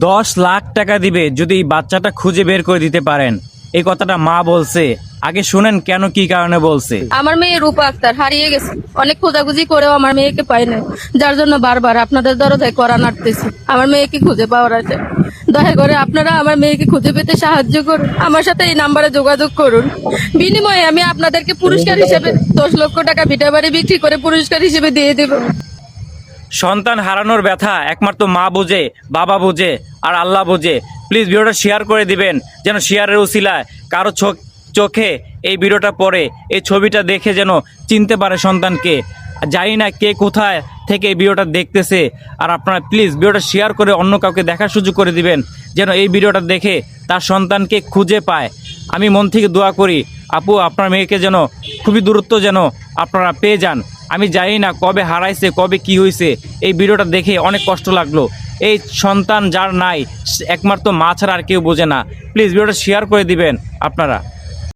10 লাখ টাকা দিবে যদি এই বাচ্চাটা খুঁজে বের করে দিতে পারেন। এই কথাটা মা বলছে। আগে শুনেন কেন, কি কারণে বলছে। আমার মেয়ে রূপা আক্তার হারিয়ে গেছে। অনেক খোঁজাখুঁজি করেও আমার মেয়েকে পাই না, যার জন্য বারবার আপনাদের দরজায় করা নাড়তেছি আমার মেয়েকে খুঁজে পাওয়ার আছে। দয়া করে আপনারা আমার মেয়েকে খুঁজে পেতে সাহায্য করুন। আমার সাথে এই নাম্বারে যোগাযোগ করুন। বিনিময়ে আমি আপনাদেরকে পুরস্কার হিসেবে 10 লক্ষ টাকা ভিটা বাড়ি বিক্রি করে পুরস্কার হিসেবে দিয়ে দেব। সন্তান হারানোর ব্যথা একমাত্র মা বোঝে, বাবা বোঝে, আর আল্লাহ বোঝে। প্লিজ ভিডিওটা শেয়ার করে দিবেন, যেন শেয়ারের উসিলায় কারো চোখে এই ভিডিওটা পড়ে, এই ছবিটা দেখে যেন চিনতে পারে সন্তানকে। জানি না কে কোথায় থেকে এই ভিডিওটা দেখতেছে, আর আপনারা প্লিজ ভিডিওটা শেয়ার করে অন্য কাউকে দেখার সুযোগ করে দিবেন, যেন এই ভিডিওটা দেখে তার সন্তানকে খুঁজে পায়। আমি মন থেকে দোয়া করি আপু, আপনার মেয়েকে যেন খুবই দূরত্ব যেন আপনারা পেয়ে যান। আমি জানি না কবে হারাইছে, কবে কি হয়েছে। এই ভিডিওটা দেখে অনেক কষ্ট লাগলো। এই সন্তান যার নাই, একমাত্র মা ছাড়া আর কেউ বোঝে না। প্লিজ ভিডিওটা শেয়ার করে দিবেন আপনারা।